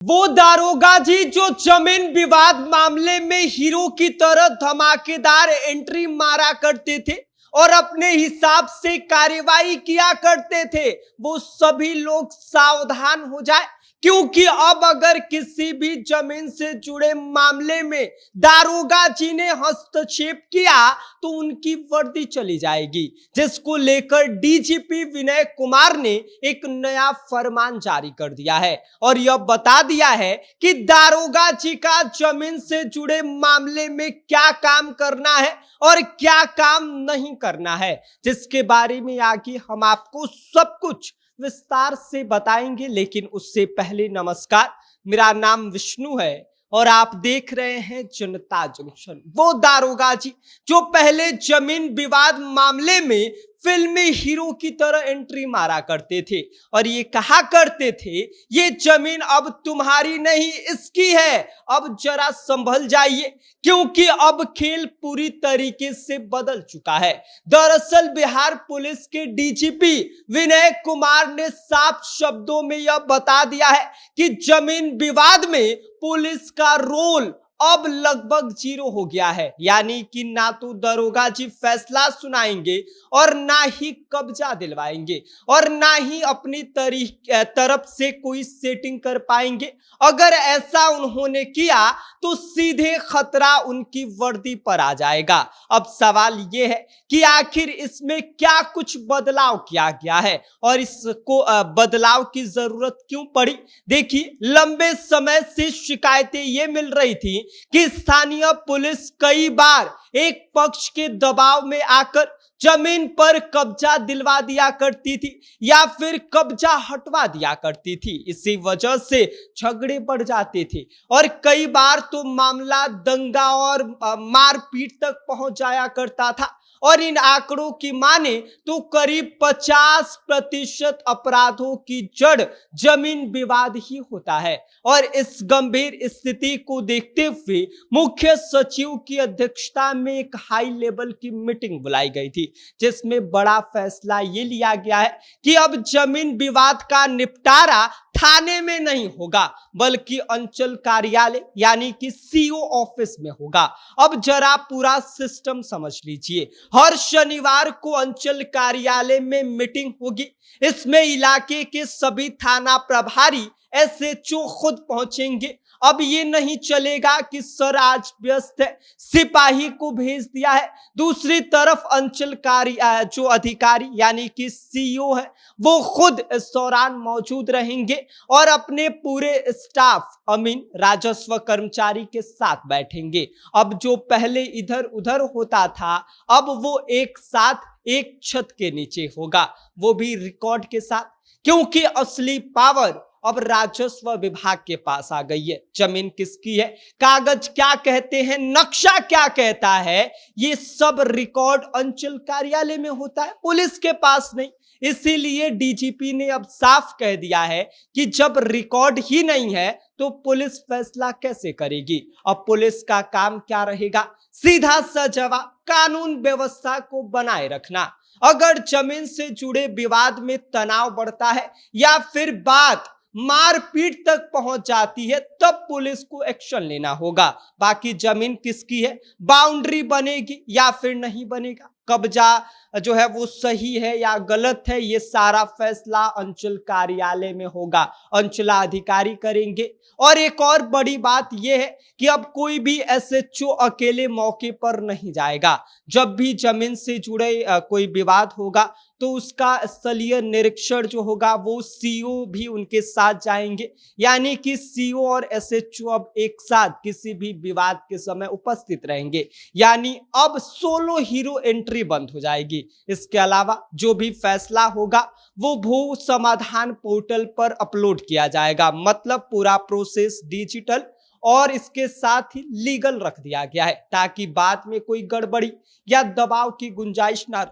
वो दारोगा जी जो जमीन विवाद मामले में हीरो की तरह धमाकेदार एंट्री मारा करते थे और अपने हिसाब से कार्यवाही किया करते थे, वो सभी लोग सावधान हो जाए, क्योंकि अब अगर किसी भी जमीन से जुड़े मामले में दारोगा जी ने हस्तक्षेप किया तो उनकी वर्दी चली जाएगी, जिसको लेकर डीजीपी विनय कुमार ने एक नया फरमान जारी कर दिया है और यह बता दिया है कि दारोगा जी का जमीन से जुड़े मामले में क्या काम करना है और क्या काम नहीं करना है, जिसके बारे में आगे हम आपको सब कुछ विस्तार से बताएंगे। लेकिन उससे पहले नमस्कार, मेरा नाम विष्णु है और आप देख रहे हैं जनता जंक्शन। वो दारोगा जी जो पहले जमीन विवाद मामले में फिल्मी हीरो की तरह एंट्री मारा करते थे और ये कहा करते थे, ये जमीन अब तुम्हारी नहीं इसकी है, अब जरा संभल जाइए, क्योंकि अब खेल पूरी तरीके से बदल चुका है। दरअसल बिहार पुलिस के डीजीपी विनय कुमार ने साफ शब्दों में यह बता दिया है कि जमीन विवाद में पुलिस का रोल अब लगभग जीरो हो गया है, यानी कि ना तो दरोगा जी फैसला सुनाएंगे और ना ही कब्जा दिलवाएंगे और ना ही अपनी तरफ से कोई सेटिंग कर पाएंगे। अगर ऐसा उन्होंने किया तो सीधे खतरा उनकी वर्दी पर आ जाएगा। अब सवाल यह है कि आखिर इसमें क्या कुछ बदलाव किया गया है और इसको बदलाव की जरूरत क्यों पड़ी। देखिए, लंबे समय से शिकायतें ये मिल रही थी कि स्थानीय पुलिस कई बार एक पक्ष के दबाव में आकर जमीन पर कब्जा दिलवा दिया करती थी या फिर कब्जा हटवा दिया करती थी। इसी वजह से झगड़े बढ़ जाते थे और कई बार तो मामला दंगा और मारपीट तक पहुंच जाया करता था और इन आंकड़ों की माने तो करीब 50% अपराधों की जड़ जमीन विवाद ही होता है। और इस गंभीर स्थिति को देखते हुए मुख्य सचिव की अध्यक्षता में एक हाई लेवल की मीटिंग बुलाई गई थी, जिसमें बड़ा फैसला ये लिया गया है कि अब जमीन विवाद का निपटारा थाने में नहीं होगा बल्कि अंचल कार्यालय यानी कि सीओ ऑफिस में होगा। अब जरा पूरा सिस्टम समझ लीजिए। हर शनिवार को अंचल कार्यालय में मीटिंग होगी। इसमें इलाके के सभी थाना प्रभारी एसएचओ खुद पहुंचेंगे। अब ये नहीं चलेगा कि सर आज व्यस्त है, सिपाही को भेज दिया है। दूसरी तरफ अंचल कार्य जो अधिकारी यानी कि सीईओ है वो खुद इस दौरान मौजूद रहेंगे और अपने पूरे स्टाफ अमीन राजस्व कर्मचारी के साथ बैठेंगे। अब जो पहले इधर उधर होता था अब वो एक साथ एक छत के नीचे होगा, वो भी रिकॉर्ड के साथ, क्योंकि असली पावर अब राजस्व विभाग के पास आ गई है। जमीन किसकी है, कागज क्या कहते हैं, नक्शा क्या कहता है, ये सब रिकॉर्ड अंचल कार्यालय में होता है, पुलिस के पास नहीं। इसीलिए डीजीपी ने अब साफ कह दिया है कि जब रिकॉर्ड ही नहीं है तो पुलिस फैसला कैसे करेगी। अब पुलिस का काम क्या रहेगा, सीधा सा जवाब, कानून व्यवस्था को बनाए रखना। अगर जमीन से जुड़े विवाद में तनाव बढ़ता है या फिर बात मारपीट तक पहुंच जाती है तब पुलिस को एक्शन लेना होगा। बाकी जमीन किसकी है, बाउंड्री बनेगी या फिर नहीं बनेगा, कब्जा जो है वो सही है या गलत है, ये सारा फैसला अंचल कार्यालय में होगा, अंचलाधिकारी करेंगे। और एक और बड़ी बात यह है कि अब कोई भी एसएचओ अकेले मौके पर नहीं जाएगा। जब भी जमीन से जुड़े कोई विवाद होगा तो उसका स्थलीय निरीक्षण जो होगा वो सीओ भी उनके साथ जाएंगे, यानी कि सीओ और एसएचओ अब एक साथ किसी भी विवाद के समय उपस्थित रहेंगे। यानी अब सोलो हीरो एंट्री बंद हो जाएगी। इसके अलावा जो भी फैसला होगा वो भू समाधान पोर्टल पर अपलोड किया जाएगा, मतलब पूरा प्रोसेस डिजिटल और इसके साथ ही लीगल रख दिया गया है ताकि बाद में कोई गड़बड़ी या दबाव की गुंजाइश ना।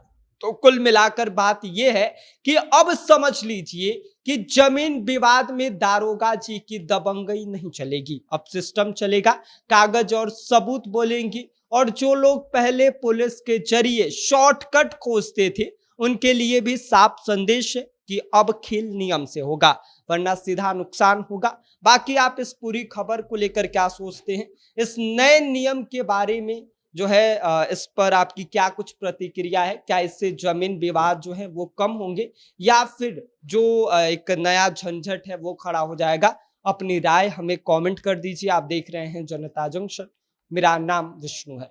तो कुल मिलाकर बात यह है कि अब समझ लीजिए कि जमीन विवाद में दारोगा जी की दबंगई नहीं चलेगी। अब सिस्टम चलेगा, कागज और सबूत बोलेंगी और जो लोग पहले पुलिस के जरिए शॉर्टकट खोजते थे उनके लिए भी साफ संदेश है कि अब खेल नियम से होगा, वरना सीधा नुकसान होगा। बाकी आप इस पूरी खबर को लेकर क्या सोचते हैं, इस नए नियम के बारे में जो है इस पर आपकी क्या कुछ प्रतिक्रिया है? क्या इससे जमीन विवाद जो है वो कम होंगे या फिर जो एक नया झंझट है वो खड़ा हो जाएगा? अपनी राय हमें कमेंट कर दीजिए। आप देख रहे हैं जनता जंक्शन। मेरा नाम विष्णु है।